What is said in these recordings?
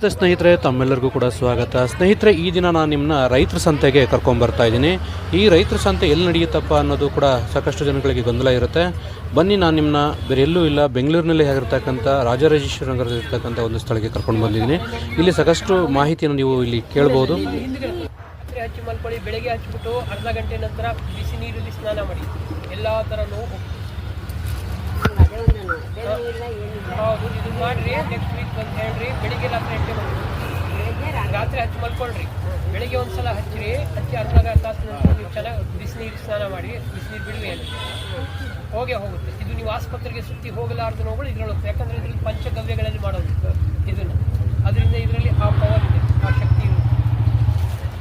ಸ್ನೇಹಿತರೆ, ತಮ್ಮೆಲ್ಲರಿಗೂ ಕೂಡ ಸ್ವಾಗತ. ಸ್ನೇಹಿತರೆ, ಈ ದಿನ ನಾನು ನಿಮ್ಮನ್ನ ರೈತರ ಸಂತೆಗೆ ಕರ್ಕೊಂಡ್ಬರ್ತಾ ಇದ್ದೀನಿ. ಈ ರೈತರ ಸಂತೆ ಎಲ್ಲಿ ನಡೆಯುತ್ತಪ್ಪ ಅನ್ನೋದು ಕೂಡ ಸಾಕಷ್ಟು ಜನಗಳಿಗೆ ಗೊಂದಲ ಇರುತ್ತೆ. ಬನ್ನಿ, ನಾನು ನಿಮ್ಮನ್ನ ಬೇರೆ ಎಲ್ಲೂ ಇಲ್ಲ, ಬೆಂಗಳೂರಿನಲ್ಲಿ ಆಗಿರ್ತಕ್ಕಂಥ ರಾಜರಾಜೇಶ್ವರಿ ನಗರದಲ್ಲಿರ್ತಕ್ಕಂಥ ಒಂದು ಸ್ಥಳಕ್ಕೆ ಕರ್ಕೊಂಡು ಬಂದಿದ್ದೀನಿ. ಇಲ್ಲಿ ಸಾಕಷ್ಟು ಮಾಹಿತಿಯನ್ನು ನೀವು ಇಲ್ಲಿ ಕೇಳ್ಬೋದು. ಹಚ್ಚಿ ಮಲ್ಕೊಳ್ಳಿ, ಬೆಳಗ್ಗೆ ಹಚ್ಚಿಬಿಟ್ಟು ಅರ್ಧ ಗಂಟೆ ನಂತರ ಬಿಸಿ ನೀರಲ್ಲಿ ಸ್ನಾನ ಮಾಡಿ. ಎಲ್ಲ ಥರ ನೋವು ಹೌದು, ಇದು ಮಾಡಿರಿ. ನೆಕ್ಸ್ಟ್ ವೀಕ್ ಬಂದು ಹೇಳ್ರಿ. ಬೆಳಿಗ್ಗೆ ರಾತ್ರಿ ಹಚ್ಚಿ ಮಲ್ಕೊಳ್ರಿ. ಬೆಳಿಗ್ಗೆ ಒಂದ್ಸಲ ಹಚ್ಚಿರಿ. ಹಚ್ಚಿ ಅರ್ಧ ತಾಸು ನಂತರ ನೀವು ಚೆನ್ನಾಗಿ ಬಿಸಿನೀರು ಸ್ನಾನ ಮಾಡಿ. ಬಿಸಿನೀರು ಬಿಡುವೆ ಹೋಗುತ್ತೆ. ಇದು ನೀವು ಆಸ್ಪತ್ರೆಗೆ ಸುತ್ತಿ ಹೋಗಲಾರ್ದು ನೋವುಗಳು ಇದ್ರಲ್ಲಿ ಹೋಗ್ತದೆ. ಯಾಕಂದರೆ ಇದರಲ್ಲಿ ಪಂಚಗವ್ಯಗಳಲ್ಲಿ ಮಾಡೋದು ಇದನ್ನು. ಅದರಿಂದ ಇದರಲ್ಲಿ ಆ ಪವರ್ ಇದೆ, ಆ ಶಕ್ತಿ ಇದೆ.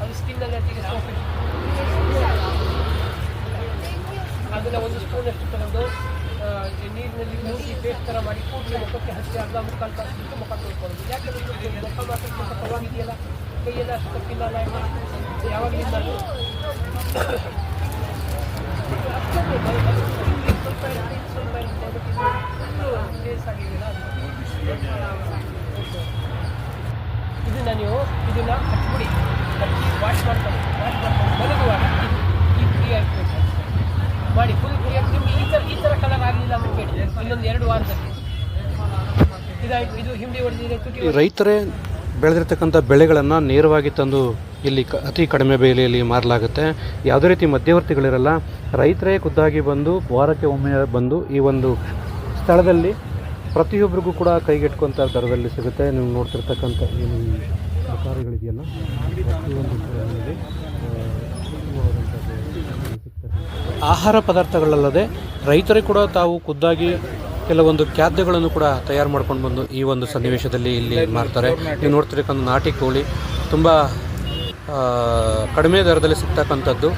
ಅದು ಸ್ಕಿನ್ನಲ್ಲಿ ಹತ್ತಿಗೆ ಸೋಪ್ ಅದನ್ನು ಒಂದು ಸ್ಪೂನಷ್ಟು ತಗೊಂಡು ನೀರಿನಲ್ಲಿ ಮುಳುಗಿ ಪೇಸ್ಟ್ ಥರ ಮಾಡಿ ಕೂಡಲೇ ಮುಖಕ್ಕೆ ಹಚ್ಚಿ ಅರ್ಧ ಮುಕ್ಕಾಲು ತಾಸು ಬಿಟ್ಟು ಮುಖ ತೊಳ್ಕೊಳ್ಳೋದು. ಯಾಕಂದರೆ ಮುಖ ಮಾತ್ರ ಸ್ವಲ್ಪ ಪರವಾಗಿದೆಯಲ್ಲ, ಕೈಯೆಲ್ಲ ಅಷ್ಟು ತಪ್ಪಿಲ್ಲ. ಯಾವಾಗಲಿಂದ ಇದನ್ನು ನೀವು ಇದನ್ನು ಹಚ್ಬಿಡಿ. ಹಚ್ಚಿ ವಾಶ್ ಮಾಡ್ಕೊಂಡು ಮಲಗುವಾಗ ಈ ಫ್ರೀ ಆಗಿ ಮಾಡಿ. ಫುಲ್ ಫ್ರೀ ಆಗಿ ನಿಮ್ಗೆ ಈ ಥರ ಕಲರ್ ಆಗಲಿಲ್ಲ ಅಂತ ಕೇಳಿ ಇನ್ನೊಂದು 2 ವಾರದಲ್ಲಿ ಇದಾಯಿತು. ಇದು ಹಿಂಡಿ ಹೊಡೆದಿದೆ. ರೈತರೇ ಬೆಳೆದಿರ್ತಕ್ಕಂಥ ಬೆಳೆಗಳನ್ನು ನೇರವಾಗಿ ತಂದು ಇಲ್ಲಿ ಅತಿ ಕಡಿಮೆ ಬೆಲೆಯಲ್ಲಿ ಮಾರಲಾಗುತ್ತೆ. ಯಾವುದೇ ರೀತಿ ಮಧ್ಯವರ್ತಿಗಳಿರಲ್ಲ. ರೈತರೇ ಖುದ್ದಾಗಿ ಬಂದು ವಾರಕ್ಕೆ ಒಮ್ಮೆ ಬಂದು ಈ ಒಂದು ಸ್ಥಳದಲ್ಲಿ ಪ್ರತಿಯೊಬ್ಬರಿಗೂ ಕೂಡ ಕೈಗೆಟ್ಕೊಂಥ ದರದಲ್ಲಿ ಸಿಗುತ್ತೆ. ನೀವು ನೋಡ್ತಿರ್ತಕ್ಕಂಥ ಏನು ತರಕಾರಿಗಳಿದೆಯಲ್ಲ, ಪ್ರತಿಯೊಂದು ಆಹಾರ ಪದಾರ್ಥಗಳಲ್ಲದೆ ರೈತರೇ ಕೂಡ ತಾವು ಖುದ್ದಾಗಿ ಕೆಲವೊಂದು ಖಾದ್ಯಗಳನ್ನು ಕೂಡ ತಯಾರು ಮಾಡ್ಕೊಂಡು ಬಂದು ಈ ಒಂದು ಸನ್ನಿವೇಶದಲ್ಲಿ ಇಲ್ಲಿ ಮಾರ್ತಾರೆ. ನೀವು ನೋಡ್ತಿರ್ತಕ್ಕಂಥ ನಾಟಿ ಕೋಳಿ ತುಂಬ ಕಡಿಮೆ ದರದಲ್ಲಿ ಸಿಗ್ತಕ್ಕಂಥದ್ದು.